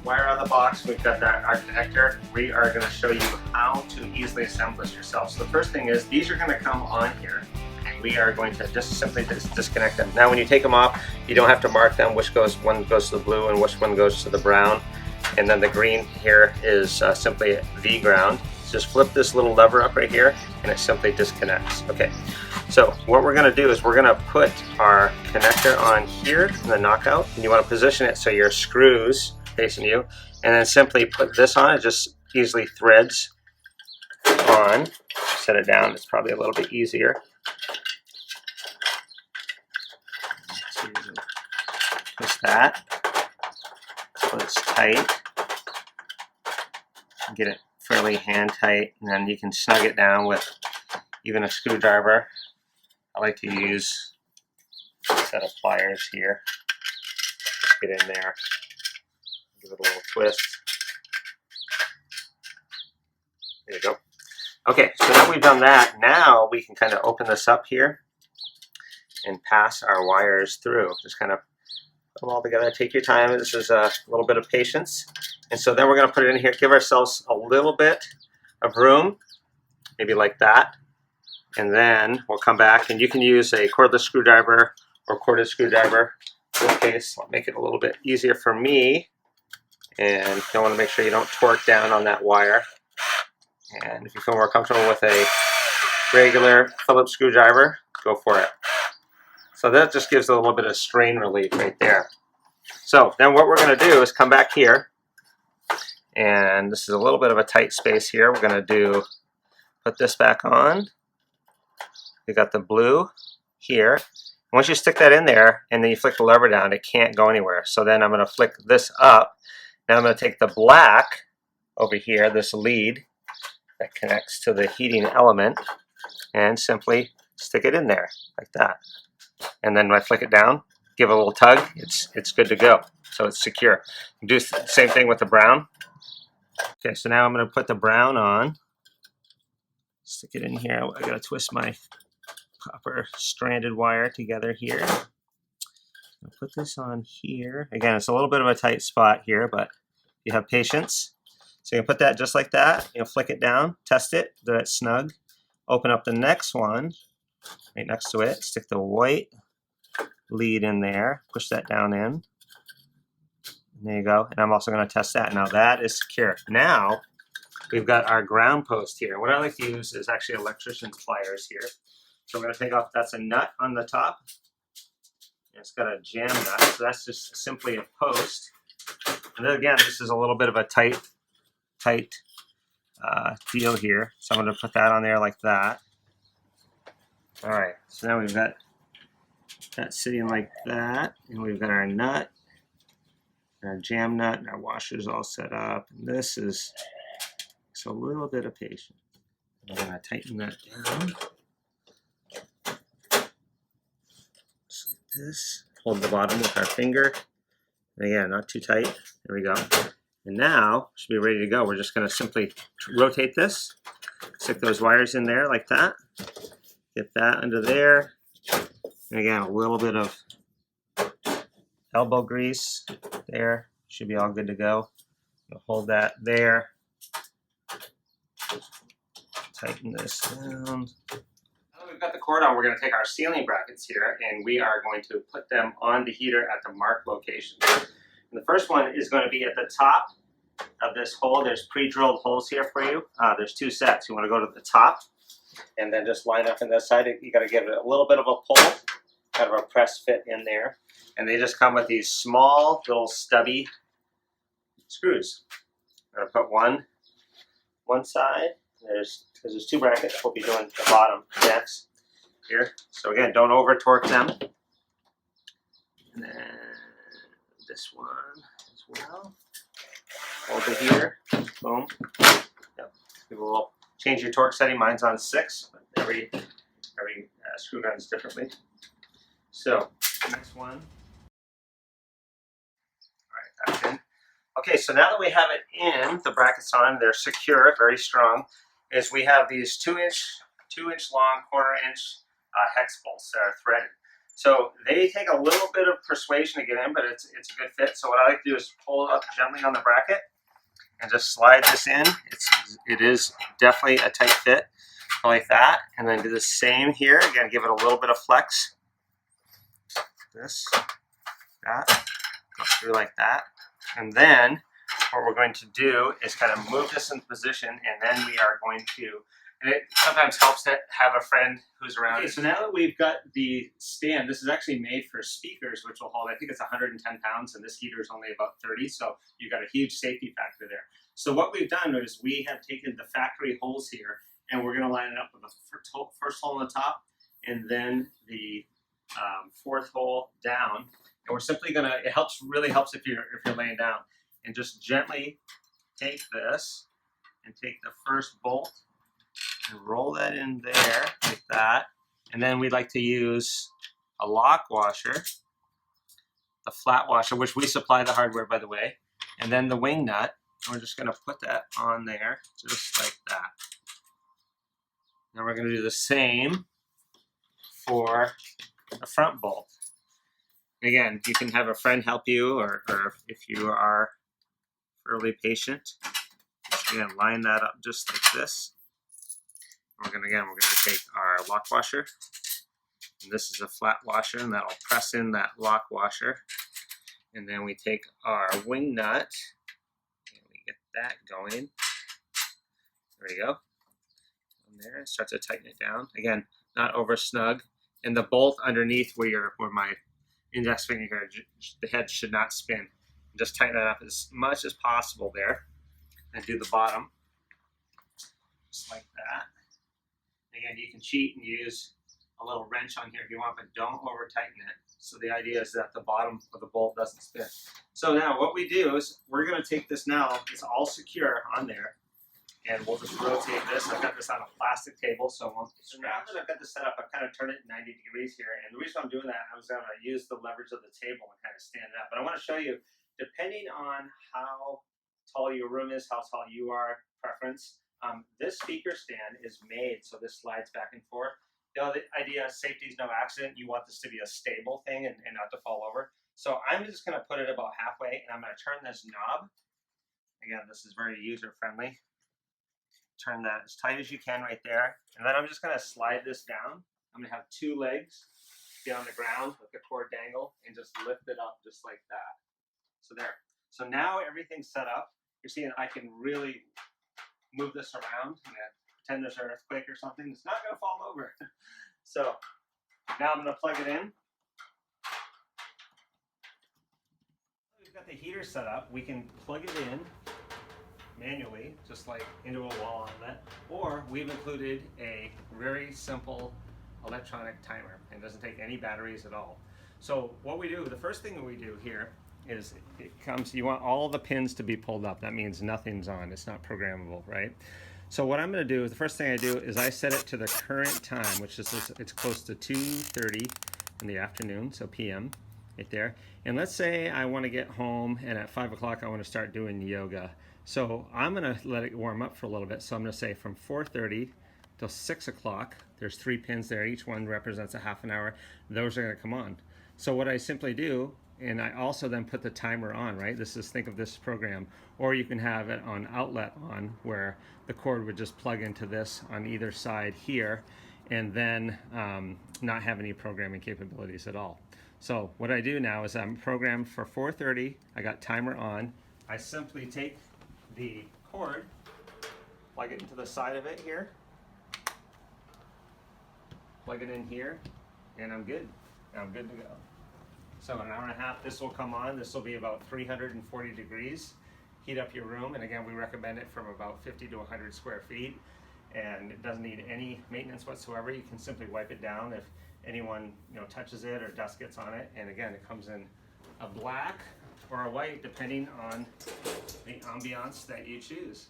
wire on the box. We've got our connector. We are going to show you how to easily assemble this yourself. So the first thing is these are going to come on here. We are going to just simply disconnect them. Now when you take them off, you don't have to mark them which one goes to the blue and which one goes to the brown. And then the green here is simply V ground. So just flip this little lever up right here and it simply disconnects. Okay, so what we're going to do is we're going to put our connector on here in the knockout, and you want to position it so your screws facing you, and then simply put this on. It just easily threads on. Set it down, it's probably a little bit easier. Just that, so it's tight. Get it fairly hand tight, and then you can snug it down with even a screwdriver. I like to use a set of pliers here. Just get in there, give it a little twist. There you go. Okay, so now we've done that, now we can kind of open this up here and pass our wires through. Just kind of put them all together. Take your time. This is a little bit of patience. And so then we're going to put it in here. Give ourselves a little bit of room, maybe like that. And then we'll come back, and you can use a cordless screwdriver or corded screwdriver. In this case, I'll make it a little bit easier for me. And you want to make sure you don't torque down on that wire. And if you feel more comfortable with a regular Phillips screwdriver, go for it. So that just gives a little bit of strain relief right there. So then what we're going to do is come back here, and this is a little bit of a tight space here. We're going to put this back on. We got the blue here. Once you stick that in there and then you flick the lever down, it can't go anywhere. So then I'm going to flick this up. Now I'm going to take the black over here, this lead that connects to the heating element, and simply stick it in there like that. And then when I flick it down, give it a little tug, it's good to go. So it's secure. Do the same thing with the brown. Okay, so now I'm going to put the brown on. Stick it in here. I got to twist my copper stranded wire together here. I'll put this on here. Again, it's a little bit of a tight spot here, but you have patience. So you can put that just like that. You'll flick it down, test it, that it's snug. Open up the next one, right next to it. Stick the white lead in there. Push that down in. And there you go. And I'm also going to test that. Now that is secure. Now we've got our ground post here. What I like to use is actually electrician's pliers here. So we're going to take off, that's a nut on the top. It's got a jam nut, so that's just simply a post. And then again, this is a little bit of a tight deal here. So I'm going to put that on there like that. All right, so now we've got that sitting like that, and we've got our nut, our jam nut, and our washers all set up. And this is just a little bit of patience. I'm going to tighten that down. Just like this. Hold the bottom with our finger. And again, not too tight. There we go. And now, should be ready to go. We're just going to simply rotate this. Stick those wires in there like that. Get that under there. And again, a little bit of elbow grease there. Should be all good to go. We'll hold that there. Tighten this down. Now that we've got the cord on, we're going to take our ceiling brackets here and we are going to put them on the heater at the marked location. And the first one is going to be at the top of this hole. There's pre-drilled holes here for you. There's two sets. You want to go to the top and then just line up on this side. You got to give it a little bit of a pull, kind of a press fit in there. And they just come with these small little stubby screws. I'm going to put one side. Because there's two brackets, we'll be doing the bottom next here. So again, don't over torque them. And then this one as well. Hold it here. Boom. Yep. We will change your torque setting. Mine's on 6. But every screw runs differently. So next one. All right, that's in. Okay, so now that we have it in, the brackets on, they're secure, very strong. Is we have these 2-inch long, 1/4 inch hex bolts that are threaded. So they take a little bit of persuasion to get in, but it's a good fit. So what I like to do is pull it up gently on the bracket and just slide this in. It is definitely a tight fit, like that. And then do the same here. Again, give it a little bit of flex. This, that, go through like that. And then what we're going to do is kind of move this into position, and then we are going to, and it sometimes helps to have a friend who's around. Okay, so now that we've got the stand, this is actually made for speakers, which will hold, I think it's 110 pounds, and this heater is only about 30, so you've got a huge safety factor there. So what we've done is we have taken the factory holes here, and we're going to line it up with the first hole on the top, and then the fourth hole down. And we're simply going to, it really helps if you're laying down, and just gently take this and take the first bolt and roll that in there like that. And then we'd like to use a lock washer, the flat washer, which we supply the hardware, by the way, and then the wing nut. And we're just going to put that on there just like that. Now we're going to do the same for the front bolt. Again, you can have a friend help you, or if you are fairly patient, just again line that up just like this. We're going to take our lock washer, and this is a flat washer, and that'll press in that lock washer. And then we take our wing nut, and we get that going. There we go. And there, start to tighten it down. Again, not over snug. And the bolt underneath where my index finger here, the head should not spin. Just tighten that up as much as possible there, and do the bottom just like that. Again, you can cheat and use a little wrench on here if you want, but don't over tighten it. So the idea is that the bottom of the bolt doesn't spin. So now what we do is we're going to take this now, it's all secure on there, and we'll just rotate this. I've got this on a plastic table, so it won't get scratched. Now that I've got this set up, I've kind of turned it 90 degrees here, and the reason I'm doing that, I was going to use the leverage of the table and kind of stand it up. But I want to show you, depending on how tall your room is, how tall you are, preference, this speaker stand is made so this slides back and forth. You know, the idea of safety is no accident. You want this to be a stable thing and not to fall over. So I'm just going to put it about halfway, and I'm going to turn this knob. Again, this is very user-friendly. Turn that as tight as you can right there. And then I'm just going to slide this down. I'm going to have two legs get on the ground with the cord dangle and just lift it up just like that. So there. So now everything's set up. You're seeing I can really move this around and pretend there's an earthquake or something. It's not going to fall over. So now I'm going to plug it in. We've got the heater set up. We can plug it in manually, just like into a wall outlet, or we've included a very simple electronic timer. It doesn't take any batteries at all. So what we do, the first thing that we do here is you want all the pins to be pulled up. That means nothing's on. It's not programmable, right? So what I'm going to do, the first thing I do is I set it to the current time, which is it's close to 2:30 in the afternoon, so PM, right there. And let's say I want to get home, and at 5 o'clock I want to start doing yoga. So I'm going to let it warm up for a little bit. So I'm going to say from 4:30 till 6 o'clock. There's 3 pins there. Each one represents a half an hour. Those are going to come on. So what I simply do, and I also then put the timer on, right? Think of this program, or you can have it on outlet on, where the cord would just plug into this on either side here, and then not have any programming capabilities at all. So what I do now is I'm programmed for 4:30. I got timer on. I simply take the cord, plug it into the side of it here, plug it in here, and I'm good. I'm good to go. So in an hour and a half, this will come on. This will be about 340 degrees. Heat up your room, and again, we recommend it from about 50 to 100 square feet, and it doesn't need any maintenance whatsoever. You can simply wipe it down if anyone touches it or dust gets on it. And again, it comes in a black or a white, depending on the ambiance that you choose.